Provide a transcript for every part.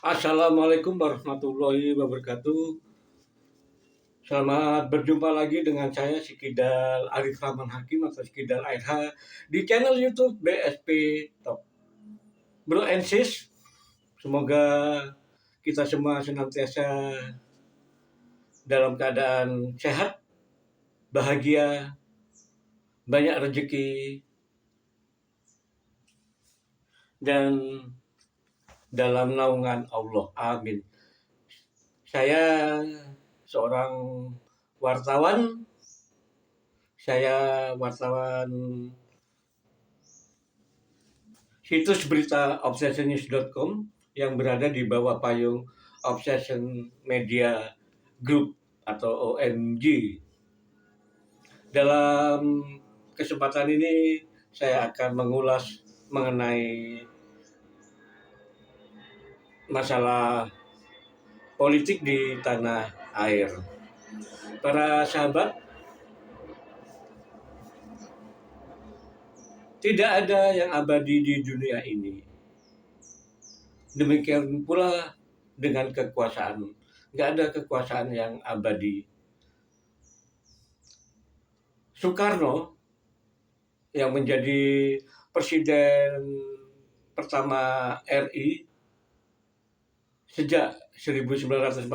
Assalamualaikum warahmatullahi wabarakatuh. Selamat berjumpa lagi dengan saya Sikidal Arif Rahman Hakim atau Sikidal ARH di channel YouTube BSP Top. Bro and sis, semoga kita semua senantiasa dalam keadaan sehat, bahagia, banyak rezeki, dan dalam naungan Allah. Amin. Saya seorang wartawan. Saya wartawan situs berita obsessionnews.com yang berada di bawah payung Obsession Media Group atau OMG. Dalam kesempatan ini saya akan mengulas mengenai masalah politik di tanah air. Para sahabat, tidak ada yang abadi di dunia ini. Demikian pula dengan kekuasaan. Nggak ada kekuasaan yang abadi. Soekarno yang menjadi presiden pertama RI sejak 1945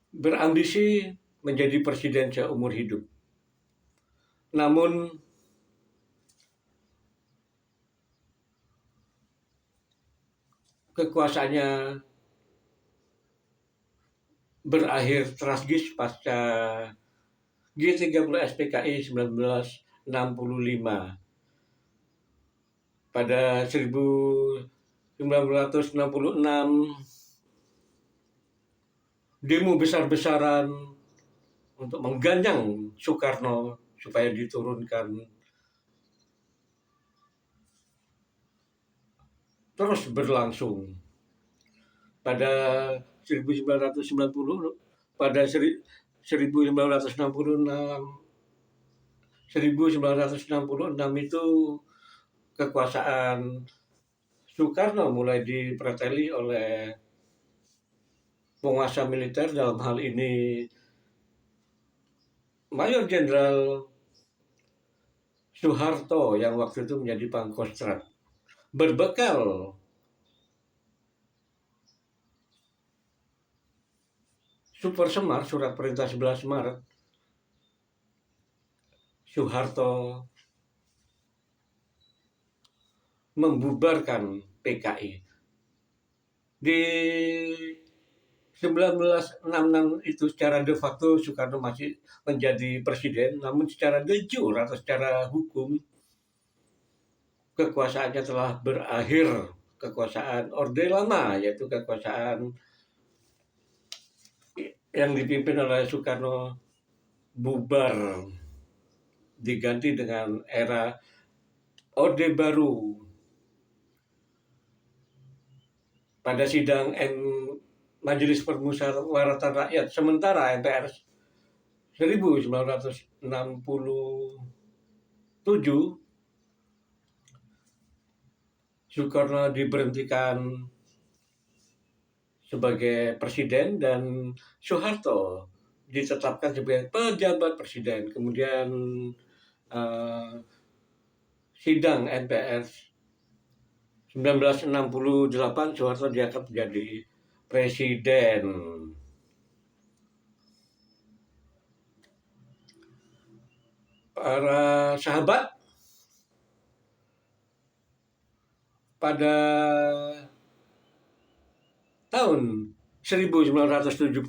berambisi menjadi presiden seumur hidup. Namun kekuasaannya berakhir tragis pasca G30 SPKI 1965. Pada 1966 demo besar-besaran untuk mengganjang Soekarno supaya diturunkan terus berlangsung. Pada 1990, pada 1966 itu kekuasaan Soekarno mulai dipreteli oleh penguasa militer, dalam hal ini Mayor Jenderal Soeharto yang waktu itu menjadi Pangkostrat. Berbekal Super Semar, surat perintah 11 Maret, Soeharto membubarkan PKI. Di 1966 itu secara de facto Soekarno masih menjadi presiden, namun secara de jure atau secara hukum kekuasaannya telah berakhir. Kekuasaan Orde Lama, yaitu kekuasaan yang dipimpin oleh Soekarno, bubar, diganti dengan era Orde Baru. Pada sidang Majelis Permusyawaratan Rakyat sementara MPR 1967, Soekarno diberhentikan sebagai presiden dan Soeharto ditetapkan sebagai pejabat presiden. Kemudian sidang MPR 1968, Soeharto diangkat menjadi presiden. Para sahabat, pada tahun 1971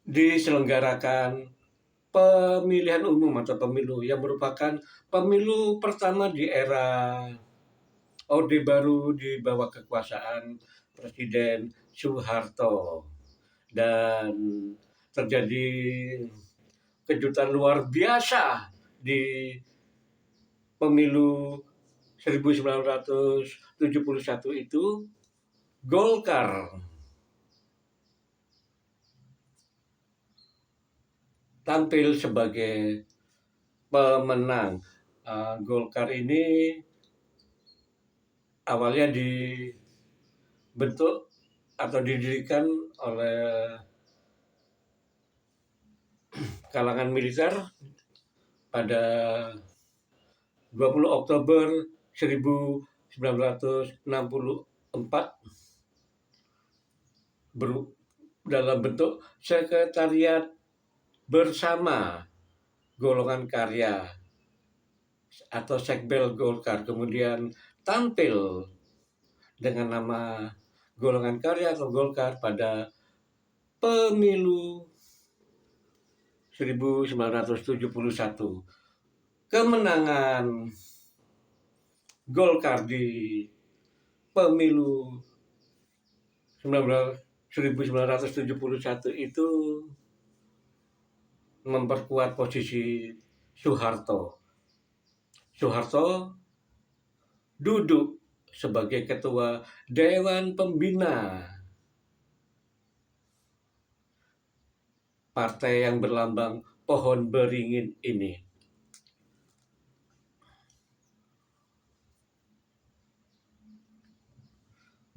diselenggarakan pemilihan umum atau pemilu yang merupakan pemilu pertama di era Orde Baru di bawah kekuasaan Presiden Soeharto. Dan terjadi kejutan luar biasa di pemilu 1971 itu. Golkar tampil sebagai pemenang. Golkar ini awalnya dibentuk atau didirikan oleh kalangan militer pada 20 Oktober 1964 dalam bentuk sekretariat bersama golongan karya atau Sekbel Golkar, kemudian tampil dengan nama golongan karya atau Golkar pada pemilu 1971. Kemenangan Golkar di pemilu 1971 itu memperkuat posisi Soeharto. Soeharto duduk sebagai ketua Dewan Pembina partai yang berlambang pohon beringin ini.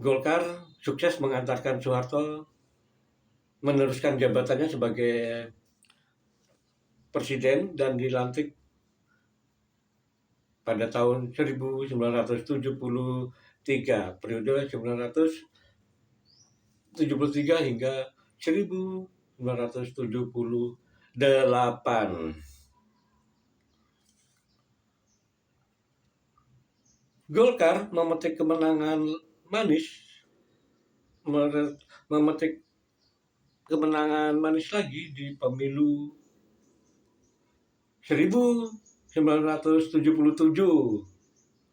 Golkar sukses mengantarkan Soeharto meneruskan jabatannya sebagai presiden dan dilantik pada tahun 1973, periode 1973 hingga 1978. Golkar memetik kemenangan manis, memetik kemenangan manis lagi di pemilu 1977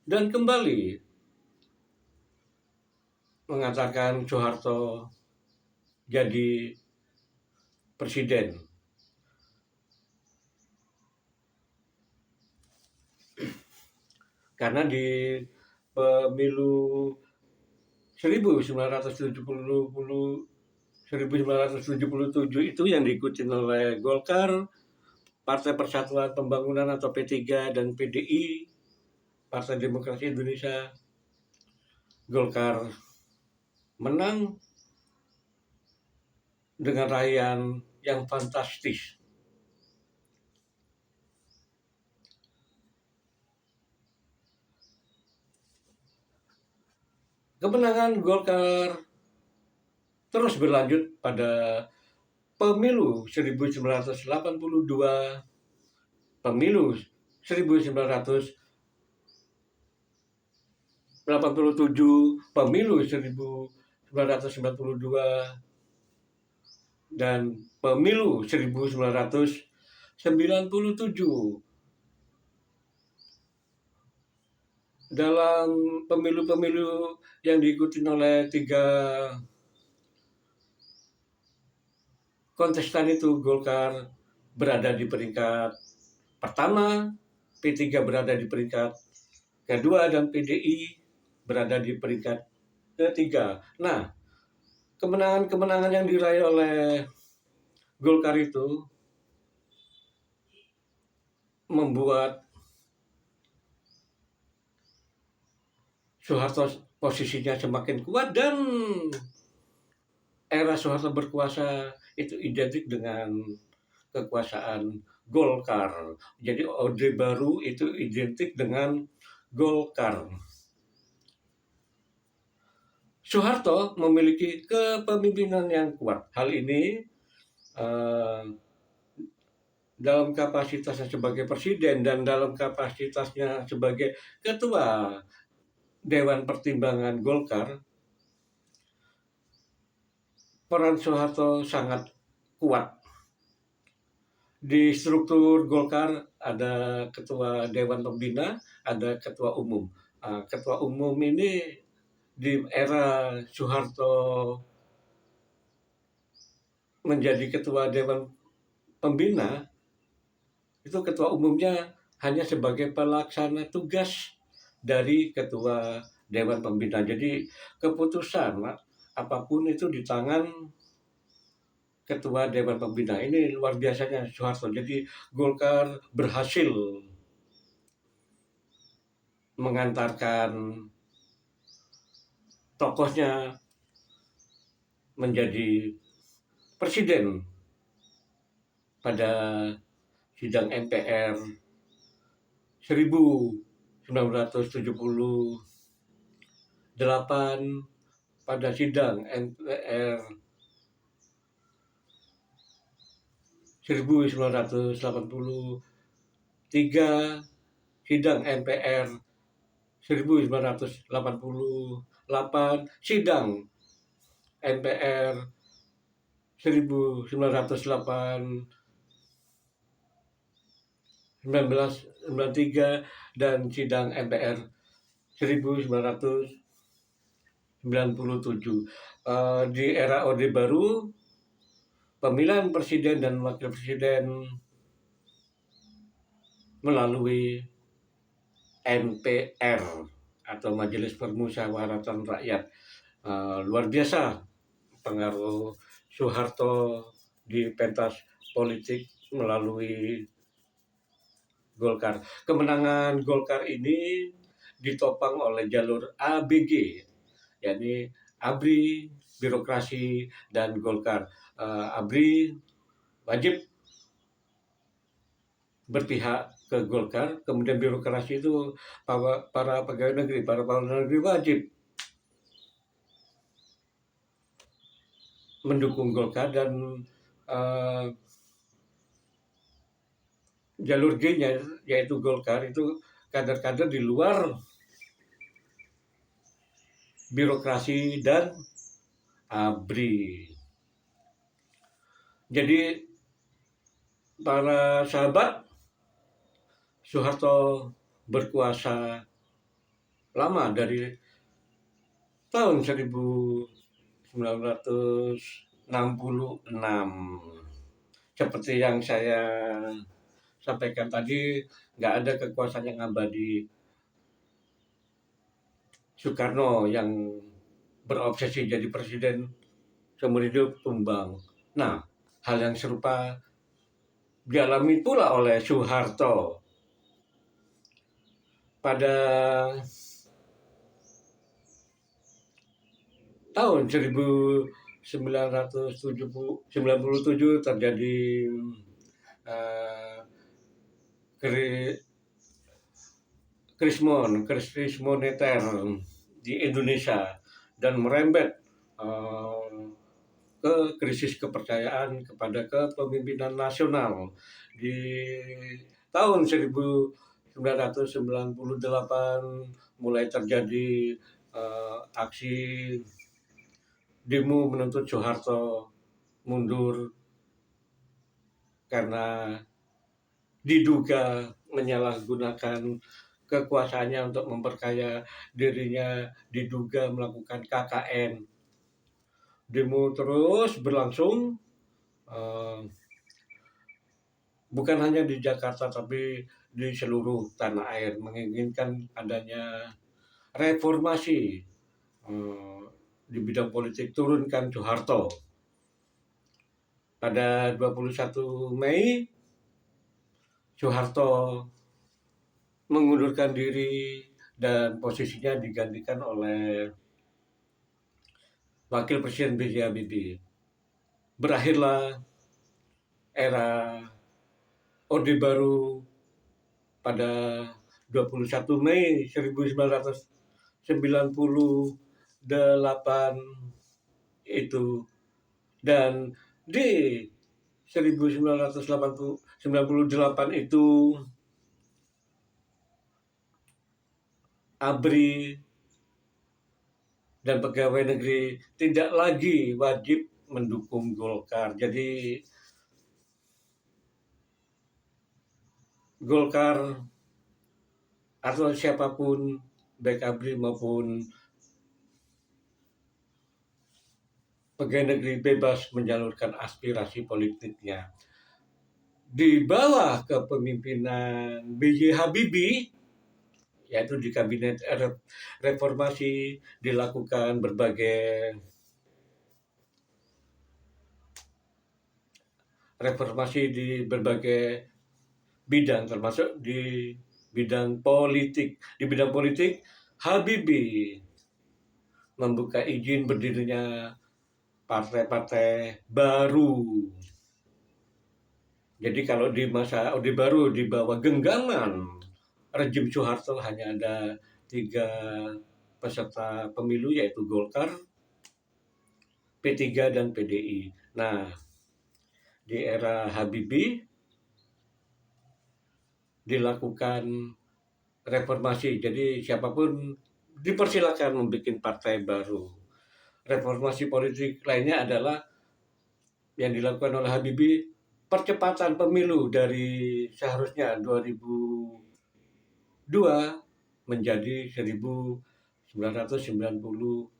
dan kembali mengatakan Soeharto jadi presiden. Karena di pemilu 1977 itu yang diikuti oleh Golkar, Partai Persatuan Pembangunan atau P3 dan PDI, Partai Demokrasi Indonesia. Golkar menang dengan raihan yang fantastis. Kemenangan Golkar terus berlanjut pada pemilu 1982, pemilu 1987, pemilu 1992, dan pemilu 1997. Dalam pemilu-pemilu yang diikuti oleh 3 kontestan itu, Golkar berada di peringkat pertama, P3 berada di peringkat kedua, dan PDI berada di peringkat ketiga. Nah, kemenangan-kemenangan yang diraih oleh Golkar itu membuat Soeharto posisinya semakin kuat, dan era Soeharto berkuasa itu identik dengan kekuasaan Golkar. Jadi Orde Baru itu identik dengan Golkar. Soeharto memiliki kepemimpinan yang kuat. Hal ini dalam kapasitasnya sebagai presiden dan dalam kapasitasnya sebagai ketua Dewan Pertimbangan Golkar, peran Soeharto sangat kuat. Di struktur Golkar ada ketua Dewan Pembina, ada ketua umum. Ketua umum ini di era Soeharto menjadi ketua Dewan Pembina, itu ketua umumnya hanya sebagai pelaksana tugas dari ketua Dewan Pembina. Jadi keputusan apapun itu di tangan ketua Dewan Pembina. Ini luar biasanya Soeharto. Jadi Golkar berhasil mengantarkan tokohnya menjadi presiden pada sidang MPR 1978, pada sidang MPR 1983, sidang MPR 1988, sidang MPR 1993, dan sidang MPR 1997. Di era Orde Baru, pemilihan presiden dan wakil presiden melalui MPR atau Majelis Permusyawaratan Rakyat. Luar biasa pengaruh Soeharto di pentas politik melalui Golkar. Kemenangan Golkar ini ditopang oleh jalur ABG, yakni ABRI, birokrasi, dan Golkar. ABRI wajib berpihak ke Golkar, kemudian birokrasi itu para pegawai negeri, para negeri wajib mendukung Golkar, dan jalur G-nya yaitu Golkar itu kader-kader di luar birokrasi dan ABRI. Jadi para sahabat, Soeharto berkuasa lama dari tahun 1966. Seperti yang saya sampaikan tadi, nggak ada kekuasaan yang abadi. Soekarno yang berobsesi jadi presiden seumur hidup tumbang. Nah, hal yang serupa dialami pula oleh Soeharto. Pada tahun 1997 terjadi krisis moneter di Indonesia dan merembet ke krisis kepercayaan kepada kepemimpinan nasional. Di tahun 1998 mulai terjadi aksi demo menuntut Soeharto mundur karena diduga menyalahgunakan kekuasaannya untuk memperkaya dirinya, diduga melakukan KKN. Demo terus berlangsung, bukan hanya di Jakarta tapi di seluruh tanah air, menginginkan adanya reformasi di bidang politik, turunkan Soeharto. Pada 21 Mei, Soeharto mengundurkan diri dan posisinya digantikan oleh Wakil Presiden B.J. Habibie. Berakhirlah era Orde Baru pada 21 Mei 1998 itu, dan di 1998 itu ABRI dan pegawai negeri tidak lagi wajib mendukung Golkar. Jadi Golkar atau siapapun, baik ABRI maupun pegawai negeri, bebas menyalurkan aspirasi politiknya. Di bawah kepemimpinan B.J. Habibie, yaitu di kabinet reformasi, dilakukan berbagai reformasi di berbagai bidang, termasuk di bidang politik. Di bidang politik, Habibie membuka izin berdirinya partai-partai baru. Jadi kalau di masa Orde Baru di bawah genggaman rejim Soeharto hanya ada 3 peserta pemilu, yaitu Golkar, P3, dan PDI. Nah, di era Habibie dilakukan reformasi. Jadi siapapun dipersilakan membuat partai baru. Reformasi politik lainnya adalah yang dilakukan oleh Habibie, percepatan pemilu dari seharusnya 2002 menjadi 1999.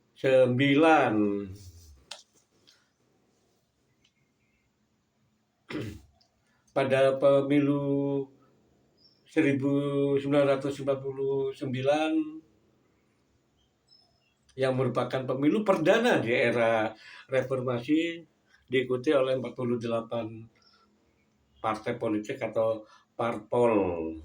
Pada pemilu 1999 yang merupakan pemilu perdana di era reformasi, diikuti oleh 48 partai politik atau parpol.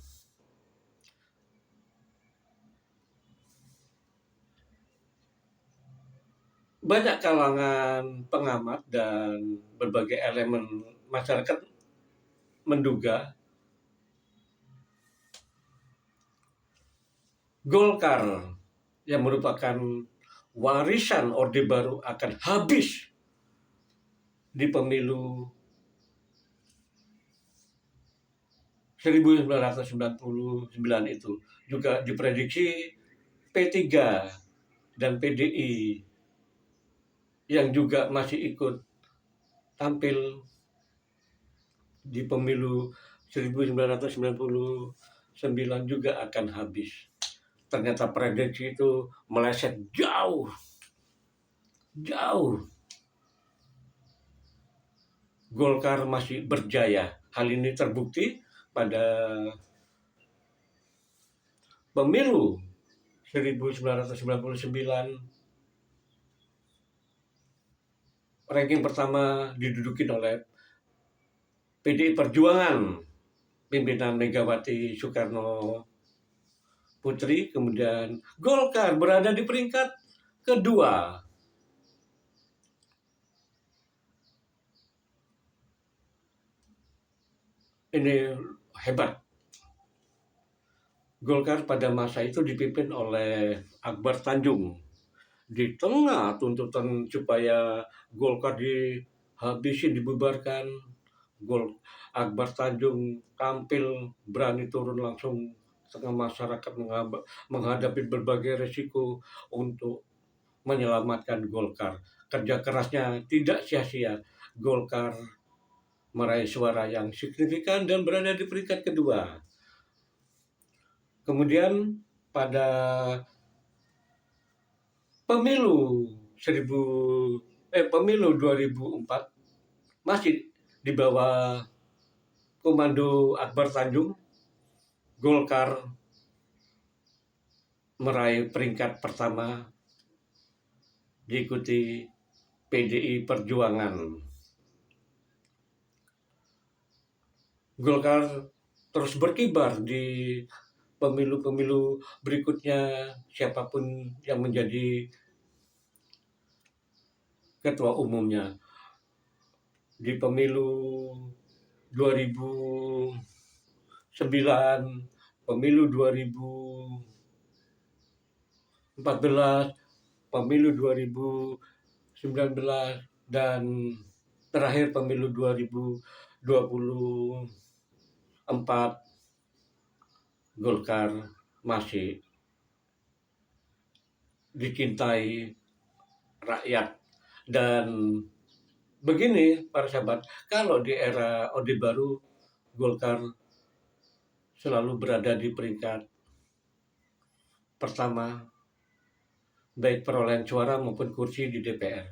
Banyak kalangan pengamat dan berbagai elemen masyarakat menduga Golkar yang merupakan warisan Orde Baru akan habis di pemilu 1999 itu. Juga diprediksi P3 dan PDI yang juga masih ikut tampil di pemilu 1999 juga akan habis. Ternyata prediksi itu meleset jauh. Golkar masih berjaya. Hal ini terbukti pada pemilu 1999. Ranking pertama diduduki oleh PDI Perjuangan, pimpinan Megawati Soekarno Putri. Kemudian Golkar berada di peringkat kedua. Ini hebat. Golkar pada masa itu dipimpin oleh Akbar Tanjung. Di tengah tuntutan supaya Golkar dihabisin, dibubarkan, Akbar Tanjung tampil berani turun langsung tengah masyarakat menghadapi berbagai resiko untuk menyelamatkan Golkar. Kerja kerasnya tidak sia-sia. Golkar meraih suara yang signifikan dan berada di peringkat kedua. Kemudian pada pemilu 2004 masih di bawah komando Akbar Tanjung, Golkar meraih peringkat pertama diikuti PDI Perjuangan. Golkar terus berkibar di pemilu-pemilu berikutnya, siapapun yang menjadi ketua umumnya. Di pemilu 2009, pemilu 2014, pemilu 2019, dan terakhir pemilu 2024, Golkar masih dicintai rakyat. Dan begini para sahabat, kalau di era Orde Baru, Golkar selalu berada di peringkat pertama, baik perolehan suara maupun kursi di DPR.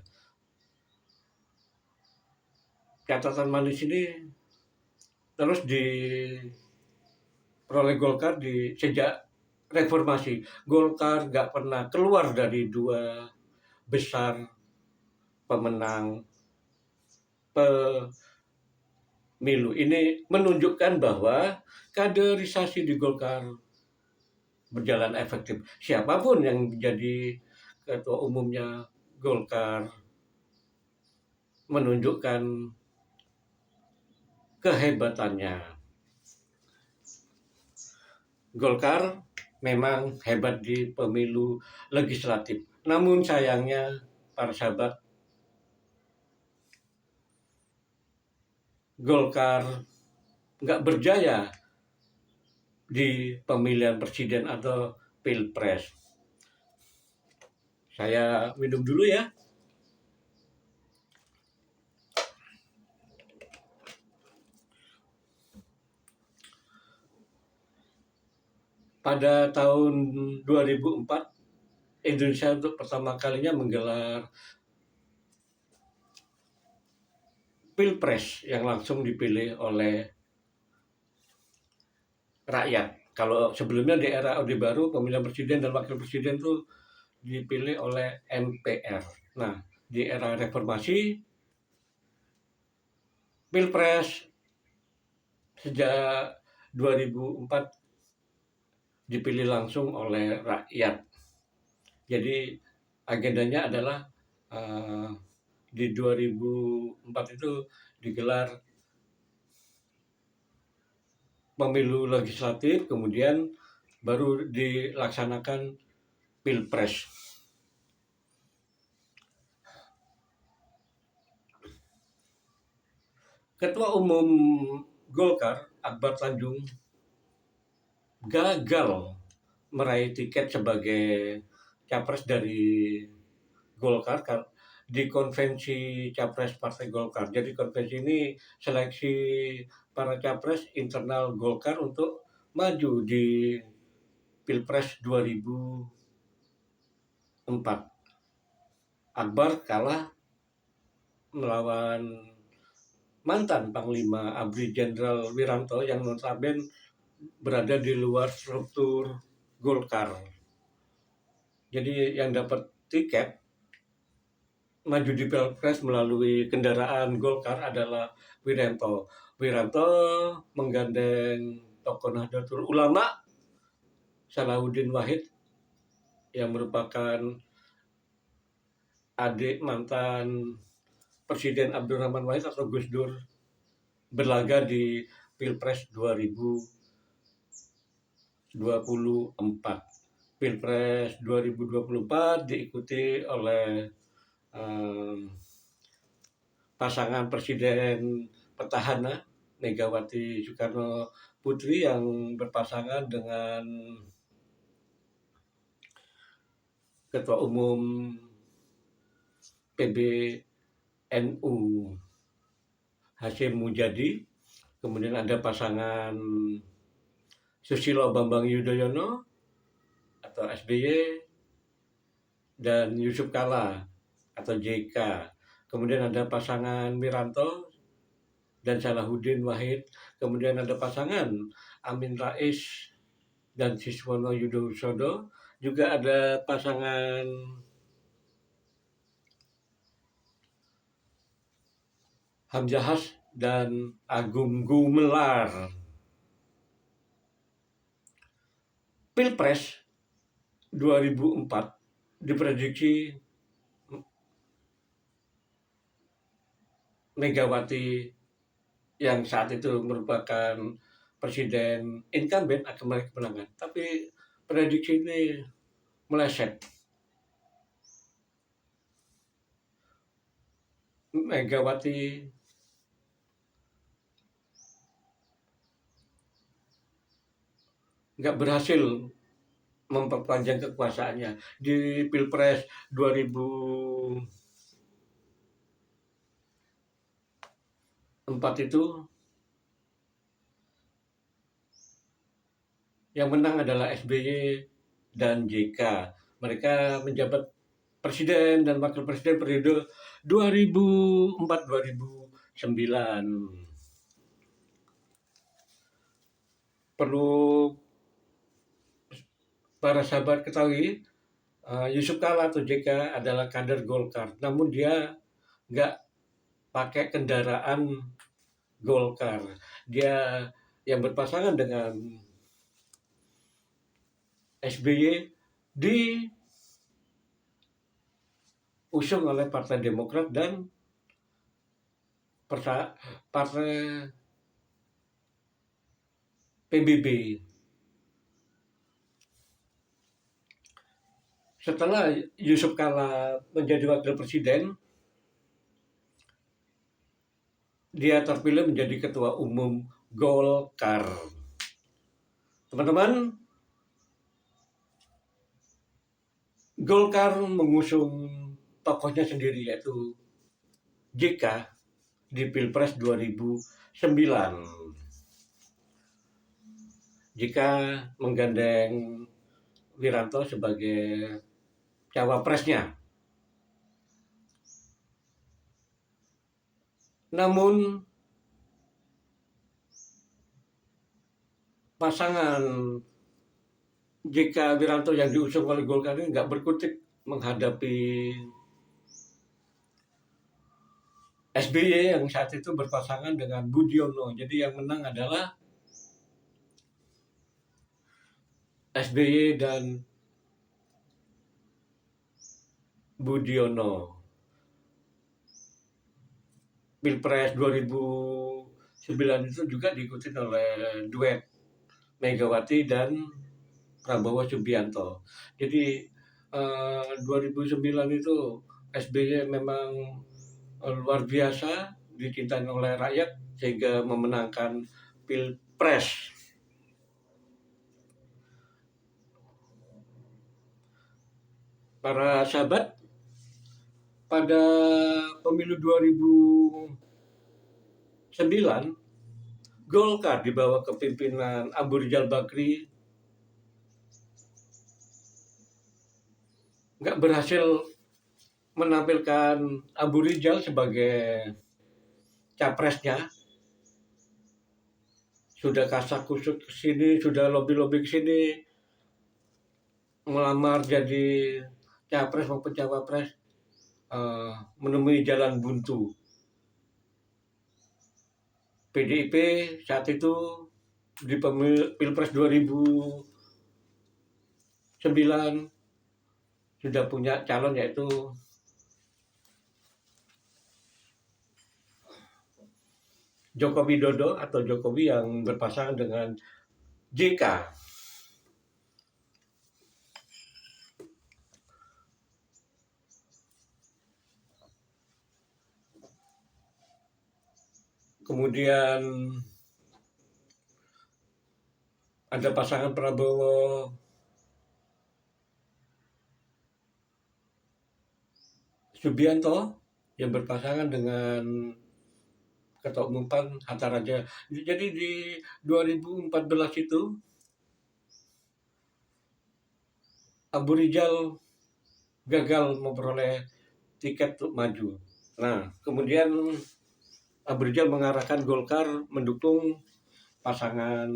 Catatan manis ini terus diperoleh Golkar sejak reformasi. Golkar gak pernah keluar dari 2 besar pemenang pemilu. Ini menunjukkan bahwa kaderisasi di Golkar berjalan efektif. Siapapun yang menjadi ketua umumnya Golkar menunjukkan kehebatannya. Golkar memang hebat di pemilu legislatif. Namun sayangnya, para sahabat, Golkar nggak berjaya di pemilihan presiden atau pilpres. Saya minum dulu ya. Pada tahun 2004, Indonesia untuk pertama kalinya menggelar pilpres yang langsung dipilih oleh rakyat. Kalau sebelumnya di era Orde Baru, pemilihan presiden dan wakil presiden itu dipilih oleh MPR. Nah, di era reformasi, pilpres sejak 2004 dipilih langsung oleh rakyat. Jadi agendanya adalah di 2004 itu digelar pemilu legislatif, kemudian baru dilaksanakan pilpres. Ketua Umum Golkar, Akbar Tanjung, gagal meraih tiket sebagai capres dari Golkar di konvensi capres Partai Golkar. Jadi konvensi ini seleksi para capres internal Golkar untuk maju di Pilpres 2004. Akbar kalah melawan mantan Panglima ABRI Jenderal Wiranto yang notabene berada di luar struktur Golkar. Jadi yang dapat tiket maju di Pilpres melalui kendaraan Golkar adalah Wiranto. Wiranto menggandeng tokoh Nahdlatul Ulama Salahuddin Wahid yang merupakan adik mantan Presiden Abdurrahman Wahid atau Gus Dur, berlaga di Pilpres 2024. Pilpres 2024 diikuti oleh pasangan presiden petahana Megawati Soekarno Putri yang berpasangan dengan Ketua Umum PBNU Hasyim Mujadi. Kemudian ada pasangan Susilo Bambang Yudhoyono atau SBY dan Yusuf Kala atau JK. Kemudian ada pasangan Wiranto dan Salahuddin Wahid. Kemudian ada pasangan Amin Rais dan Siswono Yudhoyono. Juga ada pasangan Hamzahas dan Agung Gumelar. Pilpres 2004 diprediksi Megawati yang saat itu merupakan presiden incumbent akan meraih kemenangan. Tapi prediksi ini meleset. Megawati nggak berhasil memperpanjang kekuasaannya. Di Pilpres 2004 itu yang menang adalah SBY dan JK. Mereka menjabat presiden dan wakil presiden periode 2004-2009. Perlu para sahabat ketahui, Yusuf Kala atau JK adalah kader Golkar, namun dia nggak pakai kendaraan Golkar. Dia yang berpasangan dengan SBY diusung oleh Partai Demokrat dan Partai PBB. Setelah Yusuf Kala menjadi wakil presiden, dia terpilih menjadi ketua umum Golkar. Teman-teman, Golkar mengusung tokohnya sendiri yaitu JK di Pilpres 2009. JK menggandeng Wiranto sebagai cawapresnya. Namun pasangan JK Wiranto yang diusung oleh Golkar ini nggak berkutik menghadapi SBY yang saat itu berpasangan dengan Budiono. Jadi yang menang adalah SBY dan Budiono. Pilpres 2009 itu juga diikuti oleh duet Megawati dan Prabowo Subianto. Jadi 2009 itu SBY memang luar biasa dicintai oleh rakyat sehingga memenangkan Pilpres. Para sahabat, pada pemilu 2009, Golkar di bawah kepemimpinan Abu Rizal Bakri nggak berhasil menampilkan Abu Rizal sebagai capresnya. Sudah kasak kusuk ke sini, sudah lobby-lobby ke sini, melamar jadi capres maupun cawapres, menemui jalan buntu. PDIP saat itu di Pilpres 2009 sudah punya calon yaitu Joko Widodo atau Jokowi yang berpasangan dengan JK. Kemudian ada pasangan Prabowo Subianto yang berpasangan dengan Ketua Umum PAN Hatta Rajasa. Jadi di 2014 itu Abu Rizal gagal memperoleh tiket untuk maju. Nah, kemudian Abu Rizal mengarahkan Golkar mendukung pasangan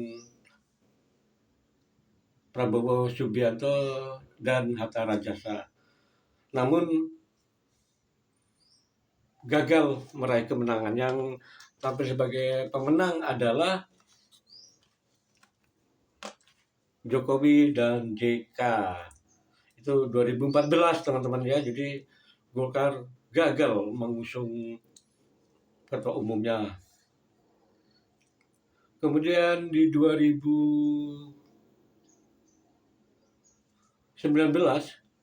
Prabowo Subianto dan Hatta Rajasa. Namun gagal meraih kemenangan. Yang tampil sebagai pemenang adalah Jokowi dan JK. Itu 2014 teman-teman ya. Jadi Golkar gagal mengusung ketua umumnya. Kemudian di 2019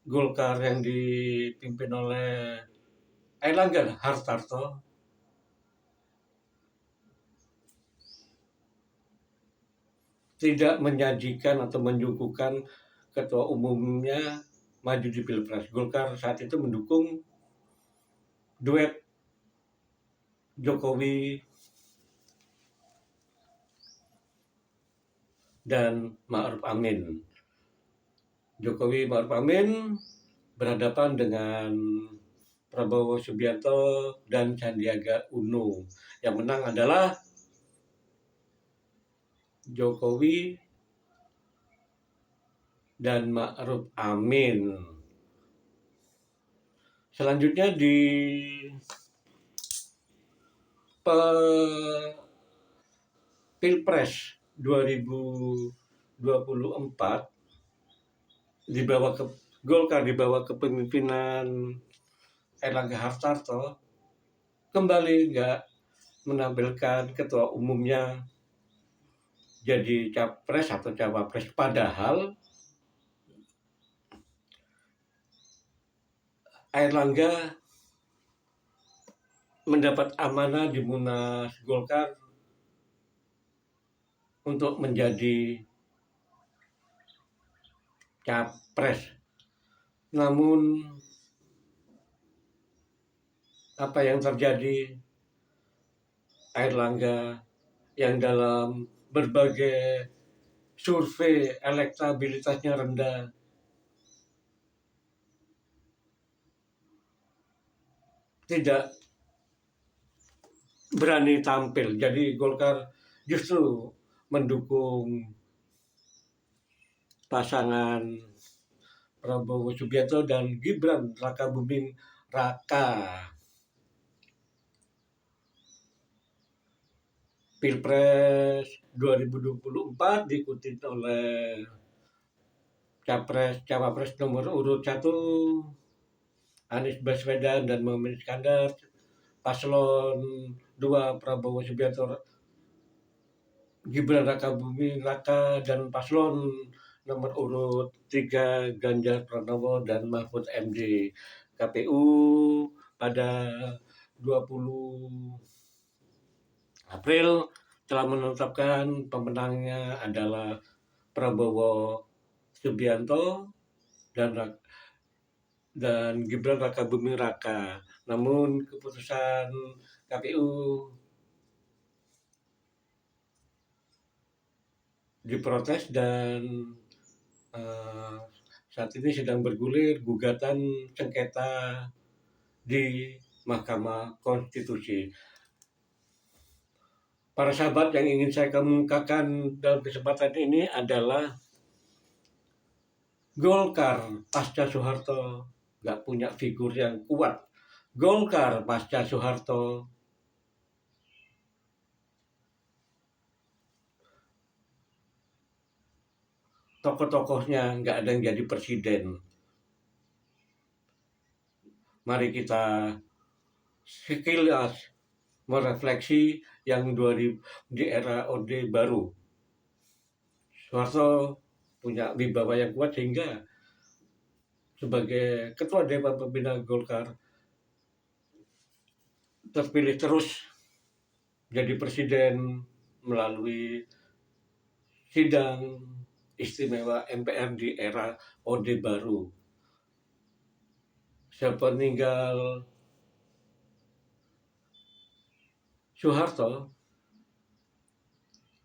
Golkar yang dipimpin oleh Airlangga Hartarto tidak menyajikan atau menyuguhkan ketua umumnya maju di Pilpres. Golkar saat itu mendukung duet Jokowi dan Ma'ruf Amin. Jokowi Ma'ruf Amin berhadapan dengan Prabowo Subianto dan Sandiaga Uno. Yang menang adalah Jokowi dan Ma'ruf Amin. Selanjutnya di Pilpres 2024 dibawa ke Golkar dibawa kepemimpinan Erlangga Hartarto kembali nggak menampilkan ketua umumnya jadi capres atau cawapres, padahal Erlangga mendapat amanah di Munas Golkar untuk menjadi capres. Namun apa yang terjadi, Erlangga yang dalam berbagai survei elektabilitasnya rendah tidak berani tampil. Jadi Golkar justru mendukung pasangan Prabowo Subianto dan Gibran Rakabuming Raka. Pilpres 2024 diikuti oleh cawapres nomor urut 1 Anies Baswedan dan Muhammad Iskandar, paslon 2 Prabowo Subianto Gibran Rakabuming Raka, dan paslon nomor urut 3 Ganjar Pranowo dan Mahfud MD. KPU pada 20 April telah menetapkan pemenangnya adalah Prabowo Subianto dan Gibran Rakabuming Raka. Namun keputusan KPU diprotes dan saat ini sedang bergulir gugatan sengketa di Mahkamah Konstitusi. Para sahabat, yang ingin saya kemukakan dalam kesempatan ini adalah Golkar pasca Soeharto nggak punya figur yang kuat. Golkar pasca Soeharto tokoh-tokohnya nggak ada yang jadi presiden. Mari kita sekilas merefleksi yang di era Orde Baru. Soeharto punya wibawa yang kuat sehingga sebagai Ketua Dewan Pembina Golkar terpilih terus jadi presiden melalui sidang istimewa MPR di era Orde Baru. Sepeninggal Soeharto,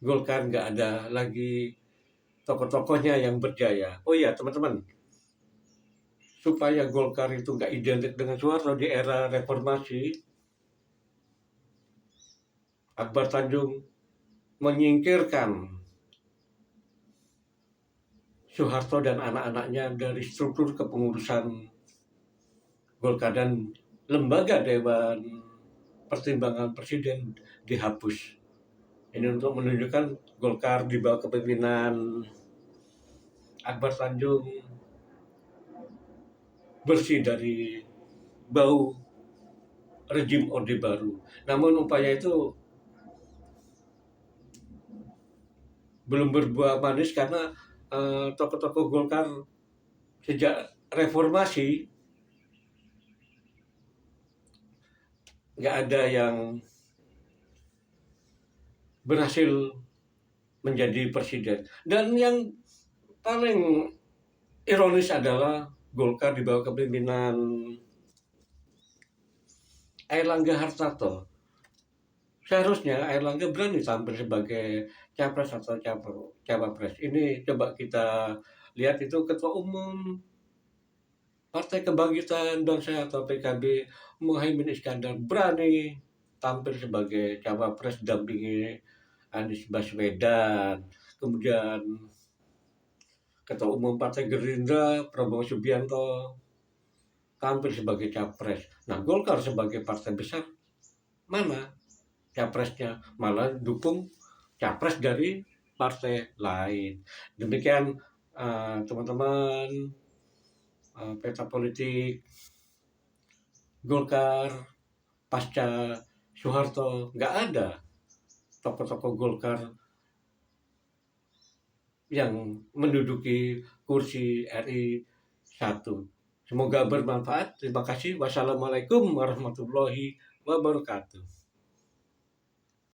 Golkar nggak ada lagi tokoh-tokohnya yang berjaya. Oh iya teman-teman, supaya Golkar itu nggak identik dengan Soeharto di era reformasi, Akbar Tanjung menyingkirkan Soeharto dan anak-anaknya dari struktur kepengurusan Golkar, dan lembaga Dewan Pertimbangan Presiden dihapus. Ini untuk menunjukkan Golkar di bawah kepemimpinan Akbar Tanjung bersih dari bau rejim Orde Baru. Namun upaya itu belum berbuah manis karena tokoh-tokoh Golkar sejak reformasi nggak ada yang berhasil menjadi presiden. Dan yang paling ironis adalah Golkar di bawah kepemimpinan Erlangga Hartarto. Seharusnya Erlangga berani tampil sebagai capres atau cawapres. Ini coba kita lihat, itu Ketua Umum Partai Kebangkitan Bangsa atau PKB Muhaimin Iskandar berani tampil sebagai cawapres dampingi Anies Baswedan. Kemudian Ketua Umum Partai Gerindra Prabowo Subianto tampil sebagai capres. Nah, Golkar sebagai partai besar, mana capresnya? Malah dukung capres dari partai lain. Demikian teman-teman, peta politik Golkar pasca Soeharto. Nggak ada tokoh-tokoh Golkar yang menduduki kursi RI 1. Semoga bermanfaat. Terima kasih. Wassalamualaikum warahmatullahi wabarakatuh.